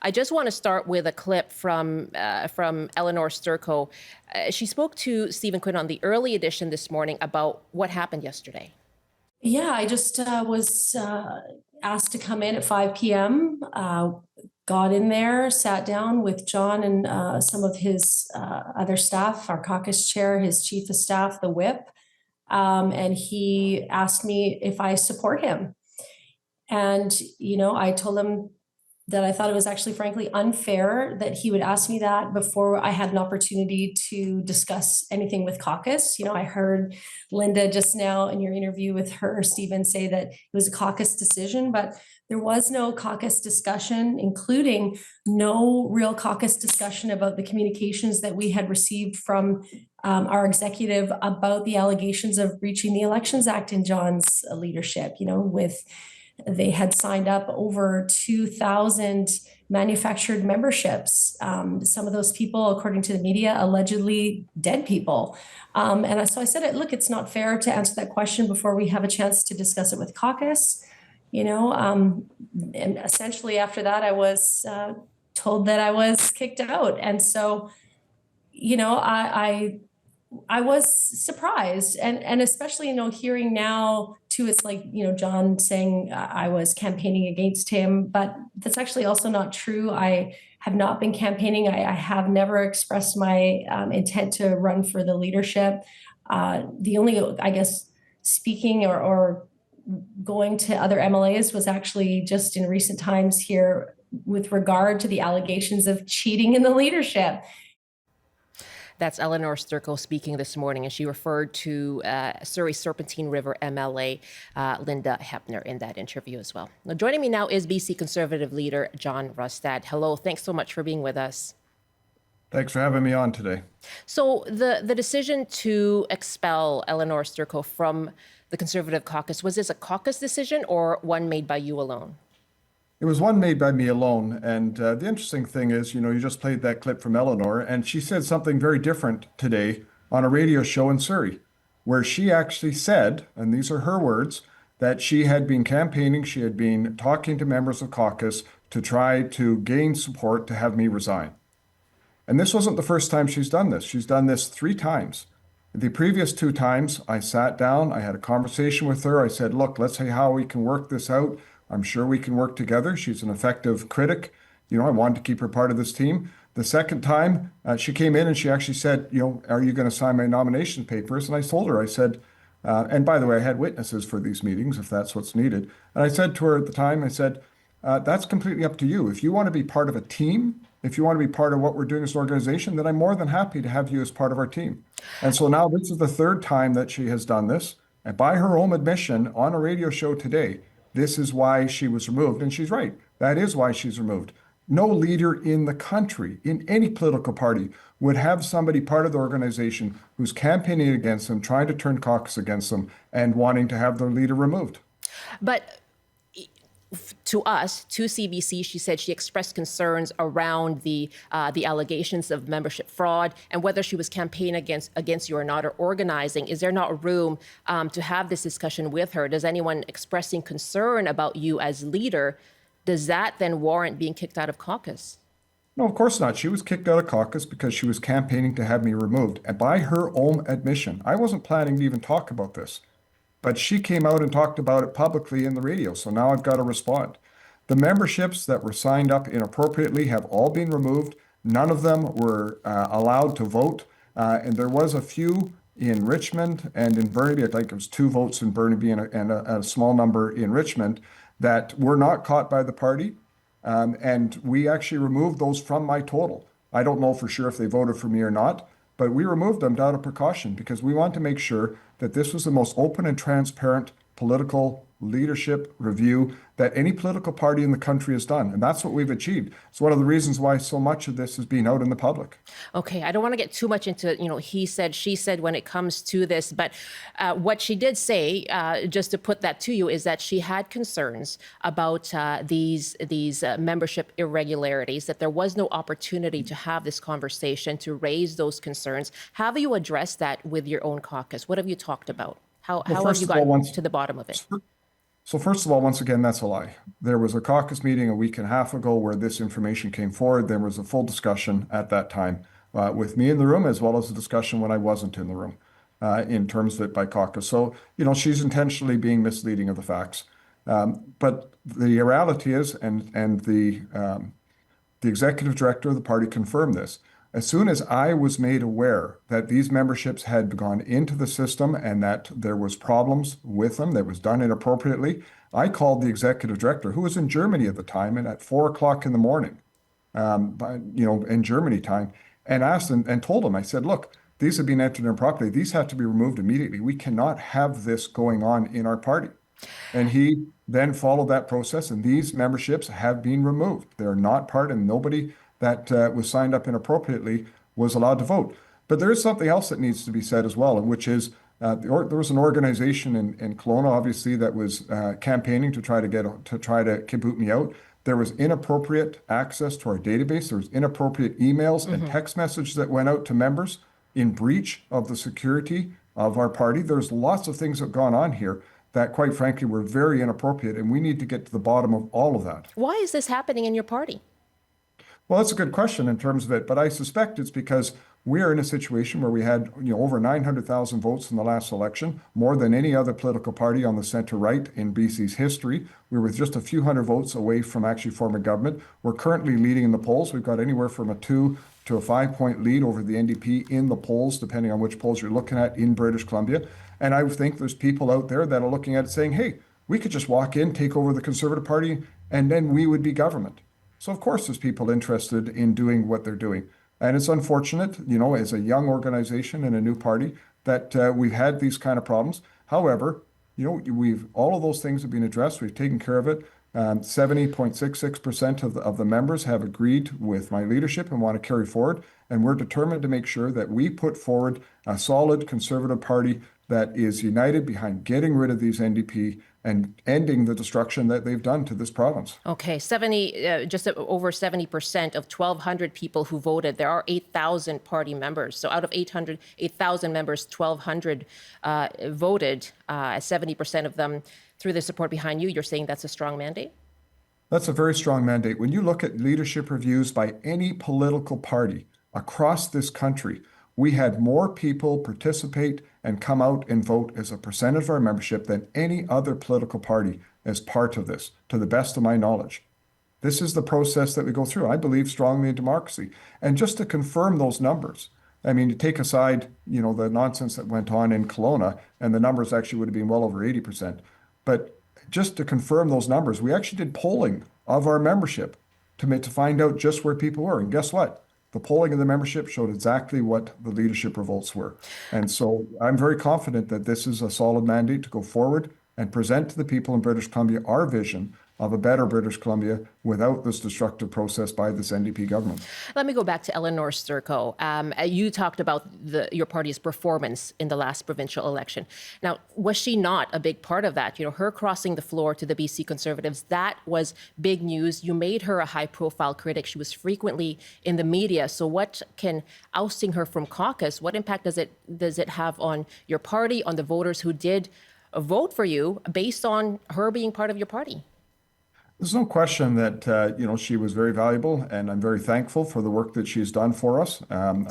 I just want to start with a clip from Eleanor Sturko. She spoke to Stephen Quinn on the early edition this morning about what happened yesterday. Yeah, I just was asked to come in at 5 p.m. Got in there, sat down with John and some of his other staff, our caucus chair, his chief of staff, the whip, and he asked me if I support him. And, I told him that I thought it was actually frankly unfair that he would ask me that before I had an opportunity to discuss anything with caucus. I heard Linda just now in your interview with her, Stephen, say that it was a caucus decision, but there was no caucus discussion, including no real caucus discussion about the communications that we had received from our executive about the allegations of breaching the Elections Act in John's leadership, they had signed up over 2,000 manufactured memberships. Some of those people, according to the media, allegedly dead people. So I said, look, it's not fair to answer that question before we have a chance to discuss it with caucus. And essentially after that, I was told that I was kicked out. And so, I was surprised, and especially, hearing now too, it's like, John saying I was campaigning against him, but that's actually also not true. I have not been campaigning. I have never expressed my intent to run for the leadership. The only, I guess, speaking or going to other MLAs was actually just in recent times here with regard to the allegations of cheating in the leadership. That's Eleanor Sturko speaking this morning, and she referred to Surrey Serpentine River MLA Linda Hepner in that interview as well. Now, joining me now is BC Conservative Leader John Rustad. Hello, thanks so much for being with us. Thanks for having me on today. So the decision to expel Eleanor Sturko from the Conservative caucus, was this a caucus decision or one made by you alone? It was one made by me alone. And the interesting thing is, you just played that clip from Eleanor, and she said something very different today on a radio show in Surrey, where she actually said, and these are her words, that she had been campaigning, she had been talking to members of caucus to try to gain support to have me resign. And this wasn't the first time she's done this. She's done this 3 times. The previous 2 times, I sat down, I had a conversation with her. I said, look, let's see how we can work this out. I'm sure we can work together. She's an effective critic. I wanted to keep her part of this team. The second time, she came in and she actually said, are you going to sign my nomination papers? And I told her, I said, and by the way, I had witnesses for these meetings if that's what's needed. And I said to her at the time, I said, that's completely up to you. If you want to be part of a team, if you want to be part of what we're doing as an organization, then I'm more than happy to have you as part of our team. And so now this is the 3rd time that she has done this. And by her own admission on a radio show today, this is why she was removed. And she's right. That is why she's removed. No leader in the country, in any political party, would have somebody part of the organization who's campaigning against them, trying to turn caucus against them, and wanting to have their leader removed. But to us, to CBC, she said she expressed concerns around the allegations of membership fraud and whether she was campaigning against you or not, or organizing. Is there not room to have this discussion with her? Does anyone expressing concern about you as leader, does that then warrant being kicked out of caucus? No, of course not. She was kicked out of caucus because she was campaigning to have me removed. And by her own admission, I wasn't planning to even talk about this. But she came out and talked about it publicly in the radio, so now I've got to respond. The memberships that were signed up inappropriately have all been removed. None of them were allowed to vote, and there was a few in Richmond and in Burnaby. I think it was 2 votes in Burnaby and a small number in Richmond that were not caught by the party, and we actually removed those from my total. I don't know for sure if they voted for me or not, but we removed them out of precaution because we want to make sure that this was the most open and transparent political leadership review that any political party in the country has done. And that's what we've achieved. It's one of the reasons why so much of this is being out in the public. Okay, I don't want to get too much into, he said, she said when it comes to this, but what she did say, just to put that to you, is that she had concerns about these membership irregularities, that there was no opportunity to have this conversation, to raise those concerns. How have you addressed that with your own caucus? What have you talked about? How have you gotten to the bottom of it? So first of all, once again, that's a lie. There was a caucus meeting a week and a half ago where this information came forward. There was a full discussion at that time with me in the room, as well as a discussion when I wasn't in the room in terms of it by caucus. So, she's intentionally being misleading of the facts. But the reality is, and the executive director of the party confirmed this. As soon as I was made aware that these memberships had gone into the system and that there was problems with them, that was done inappropriately, I called the executive director, who was in Germany at the time, and at 4 o'clock in the morning, in Germany time, and asked and told him, I said, look, these have been entered improperly. These have to be removed immediately. We cannot have this going on in our party. And he then followed that process, and these memberships have been removed. They're not part, and nobody that was signed up inappropriately was allowed to vote. But there is something else that needs to be said as well, which is there was an organization in Kelowna, obviously, that was campaigning to try to boot me out. There was inappropriate access to our database. There was inappropriate emails and text messages that went out to members in breach of the security of our party. There's lots of things that have gone on here that, quite frankly, were very inappropriate, and we need to get to the bottom of all of that. Why is this happening in your party? Well, that's a good question in terms of it, but I suspect it's because we are in a situation where we had over 900,000 votes in the last election, more than any other political party on the center-right in BC's history. We were just a few hundred votes away from actually forming government. We're currently leading in the polls. We've got anywhere from a 2 to a 5-point lead over the NDP in the polls, depending on which polls you're looking at in British Columbia. And I think there's people out there that are looking at it saying, hey, we could just walk in, take over the Conservative Party, and then we would be government. So of course there's people interested in doing what they're doing. And it's unfortunate, as a young organization and a new party, that we've had these kind of problems. However, all of those things have been addressed. We've taken care of it. 70.66% of the members have agreed with my leadership and want to carry forward. And we're determined to make sure that we put forward a solid Conservative Party that is united behind getting rid of these NDP and ending the destruction that they've done to this province. Okay, just over 70% of 1,200 people who voted. There are 8,000 party members. So out of 8,000 members, 1,200 voted. 70% of them through the support behind you. You're saying that's a strong mandate? That's a very strong mandate. When you look at leadership reviews by any political party across this country, we had more people participate and come out and vote as a percentage of our membership than any other political party as part of this, to the best of my knowledge. This is the process that we go through. I believe strongly in democracy. And just to confirm those numbers, I mean, you take aside, the nonsense that went on in Kelowna, and the numbers actually would have been well over 80%. But just to confirm those numbers, we actually did polling of our membership to find out just where people were. And guess what? The polling of the membership showed exactly what the leadership revolts were. And so I'm very confident that this is a solid mandate to go forward and present to the people in British Columbia our vision of a better British Columbia without this destructive process by this NDP government. Let me go back to Eleanor Sturko. You talked about your party's performance in the last provincial election. Now, was she not a big part of that? Her crossing the floor to the BC Conservatives, that was big news. You made her a high-profile critic. She was frequently in the media. So what can ousting her from caucus, what impact does it have on your party, on the voters who did vote for you based on her being part of your party? There's no question that, she was very valuable, and I'm very thankful for the work that she's done for us.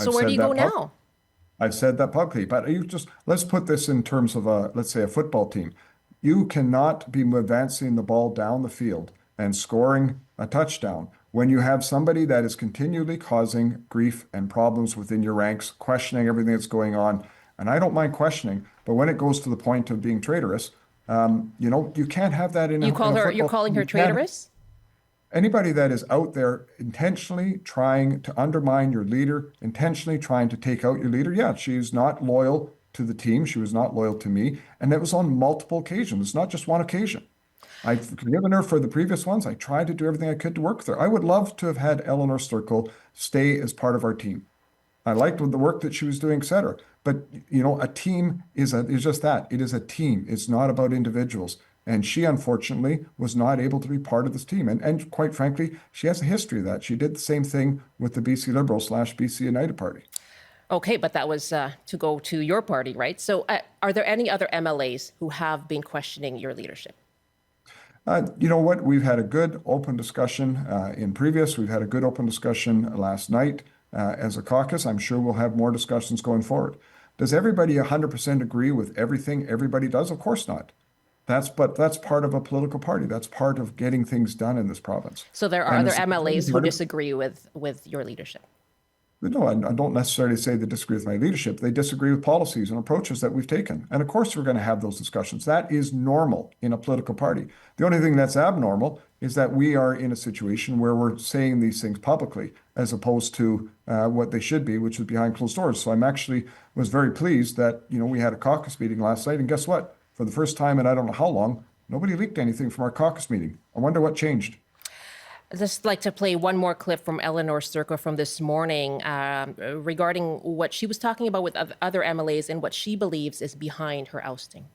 So where do you go now? I've said that publicly, but let's put this in terms of let's say a football team. You cannot be advancing the ball down the field and scoring a touchdown when you have somebody that is continually causing grief and problems within your ranks, questioning everything that's going on. And I don't mind questioning, but when it goes to the point of being traitorous, you can't have that in You're calling her traitorous? Anybody that is out there intentionally trying to undermine your leader, intentionally trying to take out your leader, yeah, she's not loyal to the team. She was not loyal to me. And it was on multiple occasions. It's not just one occasion. I've forgiven her for the previous ones. I tried to do everything I could to work with her. I would love to have had Eleanor Sturko stay as part of our team. I liked the work that she was doing, et cetera. But, a team is just that. It is a team. It's not about individuals. And she, unfortunately, was not able to be part of this team. And quite frankly, she has a history of that. She did the same thing with the BC Liberals / BC United Party. Okay, but that was to go to your party, right? So are there any other MLAs who have been questioning your leadership? You know what? We've had a good open discussion in previous. We've had a good open discussion last night as a caucus. I'm sure we'll have more discussions going forward. Does everybody 100% agree with everything everybody does? Of course not. That's part of a political party. That's part of getting things done in this province. So there are And other it's MLAs who part of- disagree with your leadership. No, I don't necessarily say they disagree with my leadership. They disagree with policies and approaches that we've taken. And of course, we're going to have those discussions. That is normal in a political party. The only thing that's abnormal is that we are in a situation where we're saying these things publicly as opposed to what they should be, which is behind closed doors. So I'm actually was very pleased that, we had a caucus meeting last night. And guess what? For the first time in I don't know how long, nobody leaked anything from our caucus meeting. I wonder what changed. I'd just like to play one more clip from Eleanor Sturko from this morning regarding what she was talking about with other MLAs and what she believes is behind her ousting.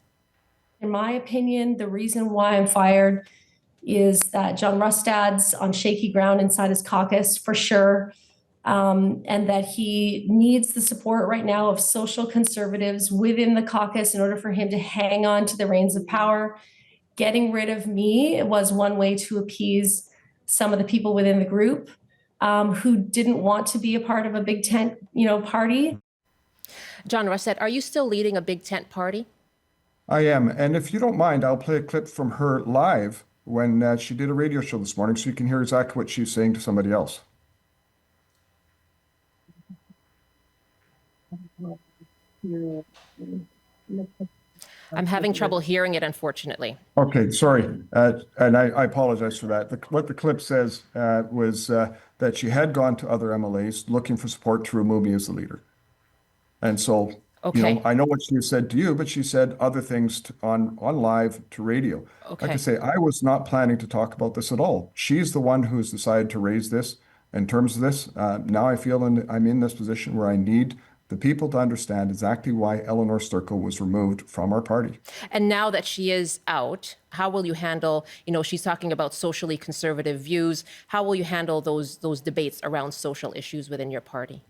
In my opinion, the reason why I'm fired is that John Rustad's on shaky ground inside his caucus for sure, and that he needs the support right now of social conservatives within the caucus in order for him to hang on to the reins of power. Getting rid of me was one way to appease some of the people within the group who didn't want to be a part of a big tent, party. John Rustad, are you still leading a big tent party? I am. And if you don't mind, I'll play a clip from her live when she did a radio show this morning so you can hear exactly what she's saying to somebody else. I'm having trouble hearing it, unfortunately. Okay, sorry. And I apologize for that. What the clip says was that she had gone to other MLAs looking for support to remove me as the leader. And so, Okay. I know what she said to you, but she said other things on live to radio. Okay. Like I say, I was not planning to talk about this at all. She's the one who's decided to raise this in terms of this. Now I feel I'm in this position where I need the people to understand exactly why Eleanor Sturko was removed from our party. And now that she is out, how will you handle, she's talking about socially conservative views. How will you handle those debates around social issues within your party?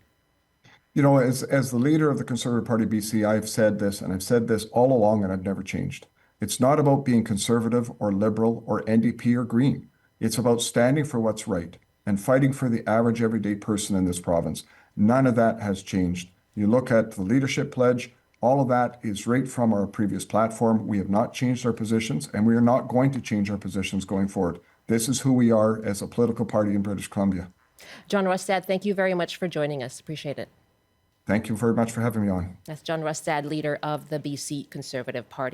As the leader of the Conservative Party BC, I've said this, and I've said this all along, and I've never changed. It's not about being conservative or liberal or NDP or Green. It's about standing for what's right and fighting for the average everyday person in this province. None of that has changed. You look at the leadership pledge, all of that is right from our previous platform. We have not changed our positions, and we are not going to change our positions going forward. This is who we are as a political party in British Columbia. John Rustad, thank you very much for joining us. Appreciate it. Thank you very much for having me on. That's John Rustad, leader of the BC Conservative Party.